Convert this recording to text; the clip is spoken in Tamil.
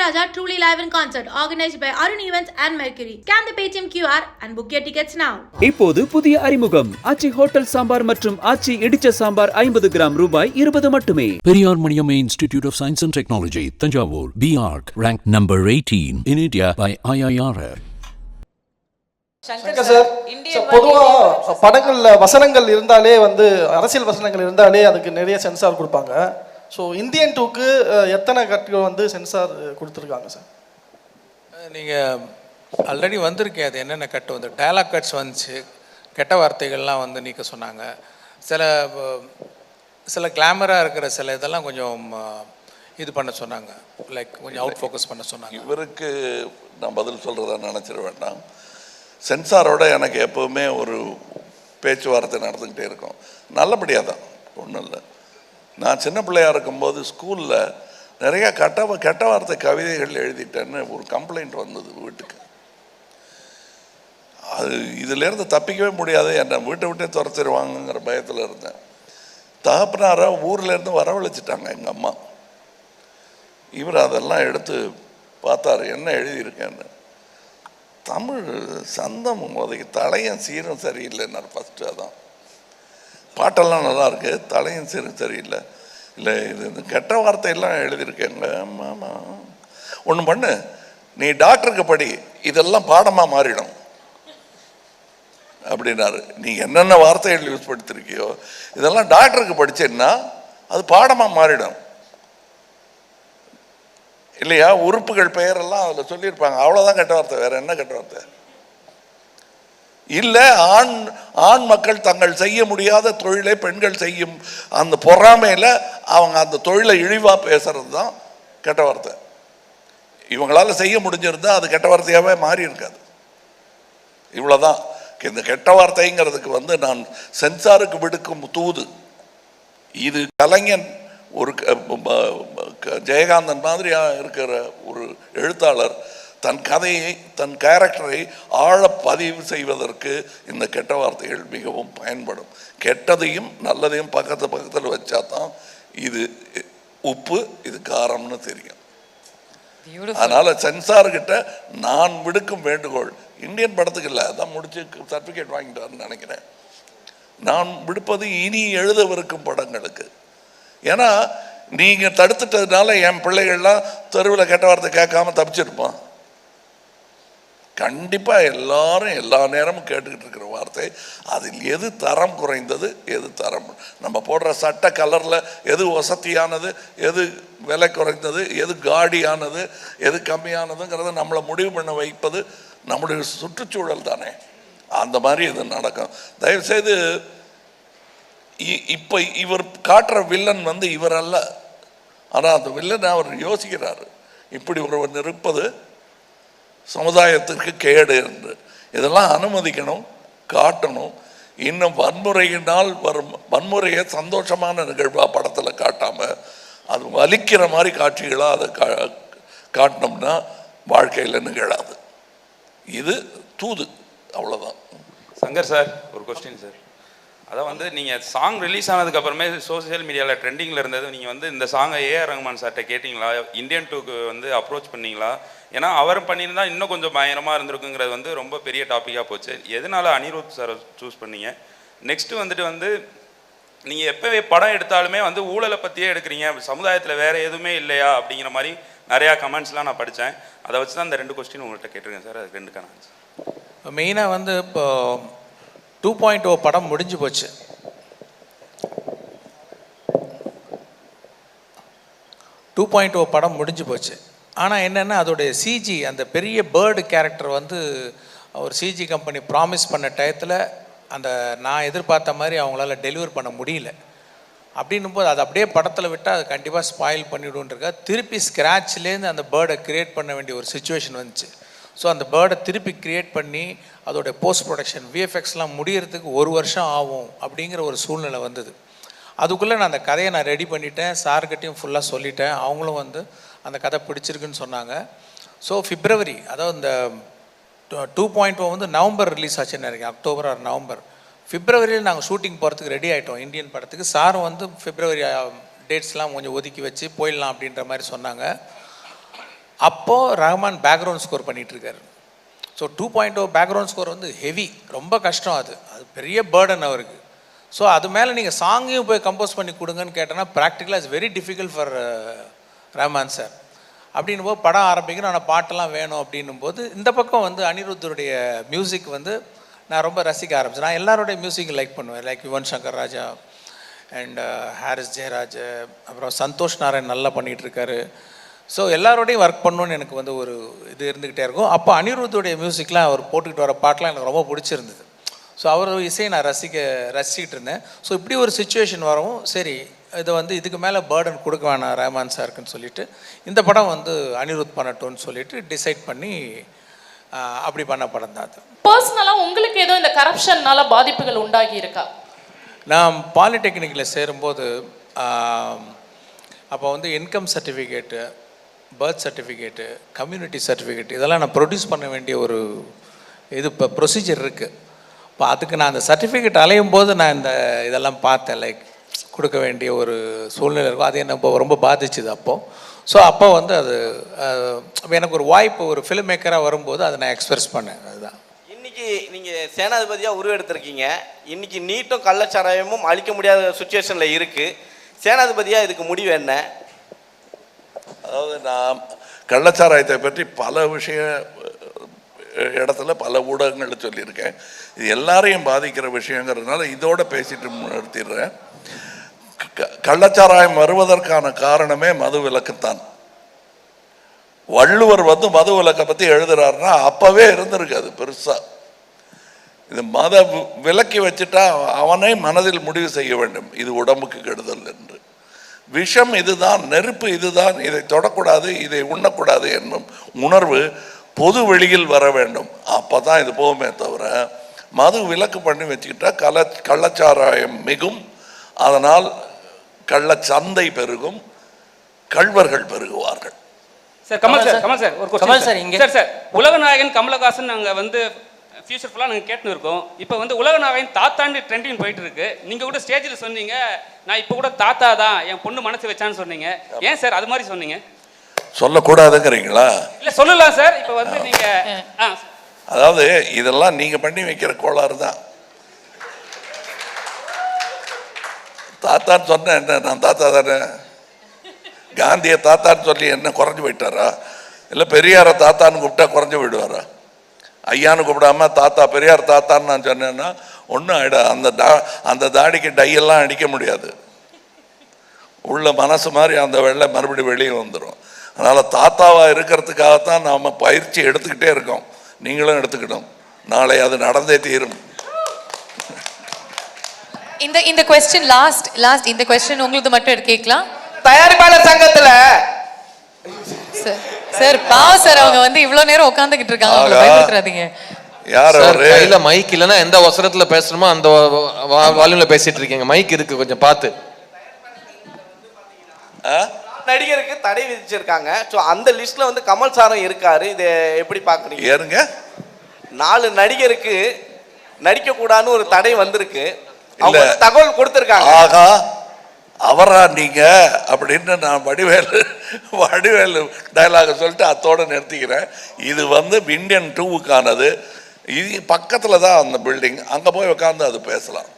Ilayaraja truly live in concert organized by Arun Events and Mercury. Scan the Paytm QR and book your tickets now. இப்போது புதிய அறிமுகம் ஆச்சி ஹோட்டல் சாம்பார் மற்றும் ஆச்சி இடிச்ச சாம்பார் 50 கிராம் ரூபாய் 20 மட்டுமே. Periyar Maniamma Institute of Science and Technology, Tanjavur, B.Arc, ranked number 18 in India by IIRF. Shankar sir, பொதுவாக படங்களில் வசனங்கள் இருந்தாலே அரசியல் வசனங்கள் இருந்தாலே அதுக்கு நிறைய சென்சார் கொடுப்பாங்க. ஸோ இந்தியன் 2க்கு எத்தனை கட்டுகள் சென்சார் கொடுத்துருக்காங்க சார்? நீங்கள் ஆல்ரெடி வந்திருக்கேன். அது என்னென்ன கட்டு டயலாக் கட்ஸ் வந்துச்சு, கெட்ட வார்த்தைகள்லாம் நீக்க சொன்னாங்க. சில கிளாமராக இருக்கிற சில இதெல்லாம் கொஞ்சம் இது பண்ண சொன்னாங்க, லைக் கொஞ்சம் அவுட் ஃபோக்கஸ் பண்ண சொன்னாங்க. இவருக்கு நான் பதில் சொல்கிறதா நினச்சிட வேண்டாம். சென்சாரோட எனக்கு எப்போவுமே ஒரு பேச்சுவார்த்தை நடந்துக்கிட்டே இருக்கும். நல்லபடியாக தான், ஒன்றும் இல்லை. நான் சின்ன பிள்ளையாக இருக்கும்போது ஸ்கூலில் நிறையா கெட்ட வார்த்தை கவிதைகள் எழுதிட்டேன்னு ஒரு கம்ப்ளைண்ட் வந்தது வீட்டுக்கு. அது இதிலேருந்து தப்பிக்கவே முடியாது, என்னை வீட்டை விட்டே துரத்திடுவாங்கங்கிற பயத்தில் இருந்தேன். தகப்பனாரை ஊர்லேருந்து வரவழைச்சிட்டாங்க எங்கள் அம்மா. இவர் அதெல்லாம் எடுத்து பார்த்தார், என்ன எழுதியிருக்கேன்னு. தமிழ் சந்தம் அதுக்கு தலையும் சீரும் சரியில்லைன்னார் ஃபஸ்ட்டு. அதான் பாட்டெல்லாம் நல்லாயிருக்கு, தலையும் சீரும் சரியில்லை. இல்லை இது இந்த கெட்ட வார்த்தையெல்லாம் எழுதியிருக்கேங்க. ஆமாம், ஒன்று பண்ணு, நீ டாக்டருக்கு படி, இதெல்லாம் பாடமாக மாறிடும் அப்படின்னாரு. நீ என்னென்ன வார்த்தைகள் யூஸ் படுத்திருக்கியோ இதெல்லாம் டாக்டருக்கு படிச்சேன்னா அது பாடமாக மாறிடும் இல்லையா? உறுப்புகள் பெயரெல்லாம் அதில் சொல்லியிருப்பாங்க, அவ்வளோதான் கெட்ட வார்த்தை, வேற என்ன கெட்ட வார்த்தை இல்லை. ஆண் மக்கள் தங்கள் செய்ய முடியாத தொழிலை பெண்கள் செய்யும் அந்த பொறாமையில் அவங்க அந்த தொழிலை இழிவாக பேசுறது தான் கெட்ட வார்த்தை. இவங்களால செய்ய முடிஞ்சிருந்தா அது கெட்ட வார்த்தையாகவே மாறி இருக்காது. இவ்வளோதான். இந்த கெட்ட வார்த்தைங்கிறதுக்கு நான் சென்சாருக்கு விடுக்கும் தூது இது. கலைஞன் ஒரு ஜெயகாந்தன் மாதிரியாக இருக்கிற ஒரு எழுத்தாளர் தன் கதையை, தன் கேரக்டரை ஆழ பதிவு செய்வதற்கு இந்த கெட்ட வார்த்தைகள் மிகவும் பயன்படும். கெட்டதையும் நல்லதையும் பக்கத்தில் வச்சா தான் இது உப்பு இது காரம்னு தெரியும். அதனால சென்சார்கிட்ட நான் விடுக்கும் வேண்டுகோள், இந்தியன் படத்துக்கு இல்லை, அதான் முடிச்சு சர்டிஃபிகேட் வாங்கிட்டாருன்னு நினைக்கிறேன், நான் விடுப்பது இனி எழுதவிருக்கும் படங்களுக்கு. ஏன்னா நீங்கள் தடுத்துட்டதுனால என் பிள்ளைகள்லாம் தெருவில் கெட்ட வார்த்தை கேட்காம தப்பிச்சிருப்பான். கண்டிப்பாக எல்லாரும் எல்லா நேரமும் கேட்டுக்கிட்டு இருக்கிற வார்த்தை, அதில் எது தரம் குறைந்தது, எது தரம், நம்ம போடுற சட்ட கலரில் எது வசதியானது, எது விலை குறைந்தது, எது காடியானது, எது கம்மியானதுங்கிறத நம்மளை முடிவு பண்ண வைப்பது நம்முடைய சுற்றுச்சூழல் தானே. அந்த மாதிரி இது நடக்கும். தயவுசெய்து இப்போ இவர் காட்டுற வில்லன் இவர் அல்ல, ஆனால் அந்த வில்லன் அவர் யோசிக்கிறார், இப்படி ஒருவன் இருப்பது சமுதாயத்திற்கு கேடு என்று. இதெல்லாம் அனுமதிக்கணும், காட்டணும். இன்னும் வன்முறையினால் வரும் வன்முறையை சந்தோஷமான நிகழ்வாக படத்தில் காட்டாமல் அது வலிக்கிற மாதிரி காட்சிகளாக அதை காட்டினோம்னா வாழ்க்கையில் நிகழாது. இது தூது, அவ்வளோதான். சங்கர் சார், ஒரு கொஸ்டின் சார். அதான் நீங்கள் சாங் ரிலீஸ் ஆனதுக்கு அப்புறமே சோசியல் மீடியாவில் ட்ரெண்டிங்கில் இருந்தது. நீங்கள் இந்த சாங்கை ஏஆர் ரஹ்மான் சார்கிட்ட கேட்டிங்களா? இந்தியன் 2க்கு அப்ரோச் பண்ணிங்களா? ஏன்னா அவர் பண்ணியிருந்தா இன்னும் கொஞ்சம் பயங்கரமாக இருந்திருக்குங்கிறது ரொம்ப பெரிய டாப்பிக்காக போச்சு. எதனால அனிருத் சாரை சூஸ் பண்ணீங்க? நெக்ஸ்ட்டு நீங்கள் எப்போவே படம் எடுத்தாலுமே ஊழலை பற்றியே எடுக்கிறீங்க, சமுதாயத்தில் வேறு எதுவுமே இல்லையா அப்படிங்கிற மாதிரி நிறையா கமெண்ட்ஸ்லாம் நான் படித்தேன். அதை வச்சு தான் இந்த 2 கொஸ்டின் உங்கள்கிட்ட கேட்டிருக்கேன் சார். அது 2க்கான ஆன்சர். மெயினாக இப்போ 2.0 படம் முடிஞ்சு போச்சு. 2.0 படம் முடிஞ்சு போச்சு. ஆனால் என்னென்னா அதோடைய சிஜி, அந்த பெரிய பேர்டு கேரக்டர் ஒரு சிஜி கம்பெனி ப்ராமிஸ் பண்ண டயத்தில் நான் எதிர்பார்த்த மாதிரி அவங்களால டெலிவர் பண்ண முடியல. அப்படின்னும் போது அது அப்படியே படத்தில் விட்டால் அது கண்டிப்பாக ஸ்பாயில் பண்ணிவிடுன்றக்கா திருப்பி ஸ்க்ராட்ச்லேருந்து அந்த பேர்டை க்ரியேட் பண்ண வேண்டிய ஒரு சுச்சுவேஷன் வந்துச்சு. ஸோ அந்த பேர்டை திருப்பி க்ரியேட் பண்ணி அதோடைய போஸ்ட் ப்ரொடக்ஷன் விஎஃப்எக்ஸ்லாம் முடியறதுக்கு 1 வருஷம் ஆகும் அப்படிங்கிற ஒரு சூழ்நிலை வந்தது. அதுக்குள்ளே நான் அந்த கதையை ரெடி பண்ணிட்டேன், சார்கிட்டையும் ஃபுல்லாக சொல்லிட்டேன். அவங்களும் அந்த கதை பிடிச்சிருக்குன்னு சொன்னாங்க. ஸோ பிப்ரவரி, அதாவது இந்த 2.0 நவம்பர் ரிலீஸ் ஆச்சுன்னு நினைக்கிறேன், அக்டோபர் ஆர் நவம்பர். பிப்ரவரியில் நாங்கள் ஷூட்டிங் போகிறதுக்கு ரெடி ஆகிட்டோம் இந்தியன் படத்துக்கு. சாரும் பிப்ரவரி டேட்ஸ்லாம் கொஞ்சம் ஒதுக்கி வச்சு போயிடலாம் அப்படின்ற மாதிரி சொன்னாங்க. அப்போது ரஹ்மான் பேக்ரவுண்ட் ஸ்கோர் பண்ணிகிட்ருக்காரு. ஸோ 2.0 பேக்ரவுண்ட் ஸ்கோர் வந்து ஹெவி, ரொம்ப கஷ்டம். அது பெரிய பேர்டன் அவருக்கு. ஸோ அது மேலே நீங்கள் சாங்கையும் போய் கம்போஸ் பண்ணி கொடுங்கன்னு கேட்டோன்னா ப்ராக்டிக்கலாக it's very difficult for Rahman sir. அப்படின்னும் போது படம் ஆரம்பிக்கணும், ஆனால் பாட்டெல்லாம் வேணும் அப்படின்னும் போது இந்த பக்கம் வந்து அனிருத்தருடைய மியூசிக் வந்து நான் ரொம்ப ரசிக்க ஆரம்பிச்சேன். நான் எல்லாருடைய மியூசிக் லைக் பண்ணுவேன், லைக் யுவன் சங்கர் ராஜா அண்ட் ஹாரிஸ் ஜெயராஜ், அப்புறம் சந்தோஷ் நாராயண் நல்லா பண்ணிகிட்ருக்காரு. ஸோ எல்லாரோடையும் ஒர்க் பண்ணணுன்னு எனக்கு வந்து ஒரு இது இருந்துக்கிட்டே இருக்கும். அப்போ அனிருத்துடைய மியூசிக்லாம் அவர் போட்டுக்கிட்டு வர பாட்டெலாம் எனக்கு ரொம்ப பிடிச்சிருந்தது. ஸோ அவர் இசையை நான் ரசிக்கிட்டு இருந்தேன். ஸோ இப்படி ஒரு சுச்சுவேஷன் வரவும் சரி இதை வந்து இதுக்கு மேலே பேர்டன் கொடுக்க வேணாம் ரஹ்மான் சாருக்குன்னு சொல்லிவிட்டு இந்த படம் வந்து அனிருத் பண்ணட்டும்னு சொல்லிட்டு டிசைட் பண்ணி அப்படி பண்ண படம் தான் அது. பர்சனலாக உங்களுக்கு ஏதோ இந்த கரப்ஷன்னால பாதிப்புகள் உண்டாகி இருக்கா? நான் பாலிடெக்னிக்கில் சேரும்போது அப்போ வந்து income certificate, birth certificate, community certificate இதெல்லாம் நான் ப்ரொடியூஸ் பண்ண வேண்டிய ஒரு இது இப்போ ப்ரொசீஜர் இருக்குது. இப்போ அதுக்கு நான் அந்த சர்டிஃபிகேட் அலையும் போது நான் இதெல்லாம் பார்த்தேன், லைக் கொடுக்க வேண்டிய ஒரு சூழ்நிலை இருக்கும். அது என்ன இப்போ ரொம்ப பாதிச்சுது அப்போது. ஸோ அப்போ வந்து அது எனக்கு ஒரு வாய்ப்பு, ஒரு ஃபிலிம் மேக்கராக வரும்போது அதை நான் எக்ஸ்பிரஸ் பண்ணேன். அதுதான். இன்றைக்கி நீங்கள் சேனாதிபதியாக உருவெடுத்திருக்கீங்க. இன்றைக்கி நீட்டும் கள்ளச்சாராயமும் அழிக்க முடியாத சுச்சுவேஷனில் இருக்குது. சேனாதிபதியாக இதுக்கு முடிவு என்ன? அதாவது நான் கள்ளச்சாராயத்தை பற்றி பல இடத்துல பல ஊடகங்களில் சொல்லியிருக்கேன். இது எல்லாரையும் பாதிக்கிற விஷயங்கிறதுனால இதோட பேசிட்டு நிறுத்திடுறேன். கள்ளச்சாராயம் வருவதற்கான காரணமே மது விலக்குத்தான். வள்ளுவர் வந்து மது விலக்கை பற்றி எழுதுறாருன்னா அப்பவே இருந்திருக்கு அது பெருசா. இது மத விலக்கி வச்சுட்டா அவனை மனதில் முடிவு செய்ய வேண்டும், இது உடம்புக்கு கெடுதல் என்று. விஷம் இதுதான், நெருப்பு இதுதான், இதை தொடக்கூடாது, இதை உண்ணக்கூடாது என்னும் உணர்வு பொது வெளியில் வர வேண்டும். அப்போ தான் இது போகுமே தவிர மது விலக்கு பண்ணி வச்சுக்கிட்டா கள்ளச்சாராயம் மிகும், அதனால் கள்ளச்சந்தை பெருகும், கள்வர்கள் பெருகுவார்கள். சார் கமல் சார் ஒரு கொஸ்டின் சார். உலகநாயகன் கமலஹாசன் நாங்கள் வந்து ஃபியூச்சர் ஃபுல்லாக நாங்கள் கேட்டுன்னு இருக்கோம். இப்போ வந்து உலகநாயகன் தாத்தாண்டு ட்ரெண்டிங் போயிட்டு இருக்கு. நீங்கள் கூட ஸ்டேஜில் சொன்னீங்க நான் இப்போ கூட தாத்தா தான் என் பொண்ணு மனசு வச்சான்னு சொன்னீங்க. ஏன் சார் அது மாதிரி சொன்னீங்க? சொல்லக்கூடாதுங்கிறீங்களா? இல்லை சொல்லலாம் சார். இப்போ வந்து நீங்கள் அதாவது இதெல்லாம் நீங்கள் பண்ணி வைக்கிற கோளாறு தான். தாத்தான்னு சொன்ன என்ன, நான் தாத்தா தானே. காந்தியை தாத்தான்னு சொல்லி என்ன குறைஞ்சி போயிட்டாரா? இல்லை பெரியாரை தாத்தான்னு கூப்பிட்டா குறைஞ்சி போயிடுவாரா? ஐயான்னு கூப்பிடாம தாத்தா பெரியார் தாத்தான்னு நான் சொன்னேன்னா ஒன்றும் ஆகிடா. அந்த தாடிக்கு டையெல்லாம் அடிக்க முடியாது. உள்ள மனசு மாதிரி அந்த வெள்ளை மறுபடியும் வெளியே வந்துடும். அதனால் தாத்தாவாக இருக்கிறதுக்காகத்தான் நாம் பயிற்சி எடுத்துக்கிட்டே இருக்கோம். நீங்களும் எடுத்துக்கிட்டோம். நாளை அது நடந்தே தீரும். இந்த क्वेश्चन லாஸ்ட் இந்த क्वेश्चन உங்களுக்கு மட்டும் கேட்கலாம். தயாரிப்பாளர் சங்கத்துல சார் பாவம் சார், அவங்க வந்து இவ்வளவு நேரம் உட்கார்ந்துகிட்டு இருக்காங்க, அவங்கள பயமுறுத்தாதீங்க. யார் அவரு? கையில மைக் இல்லைன்னா எந்த அவசரத்துல பேசணுமோ அந்த வால்யூம்ல பேசிட்டு இருக்கீங்க. மைக் இருக்கு, கொஞ்சம் பார்த்து. நடிகருக்கு தடை விதிச்சிருக்காங்க. ஸோ அந்த லிஸ்ட்ல வந்து கமல் சாரும் இருக்காரு. இதை எப்படி பாக்குறீங்க? ஏறுங்க, 4 நடிகருக்கு நடிக்க கூடாதுன்னு ஒரு தடை வந்திருக்கு. அவங்க தகவல் கொடுத்திருக்காங்க. ஆகா அவரா நீங்க அப்படின்னு நான் வடிவேலு டயலாக சொல்லிட்டு அத்தோட நிறுத்திக்கிறேன். இது வந்து இந்தியன் 2க்கானது. இது பக்கத்தில் தான் அந்த பில்டிங், அங்கே போய் உட்காந்து அது பேசலாம்.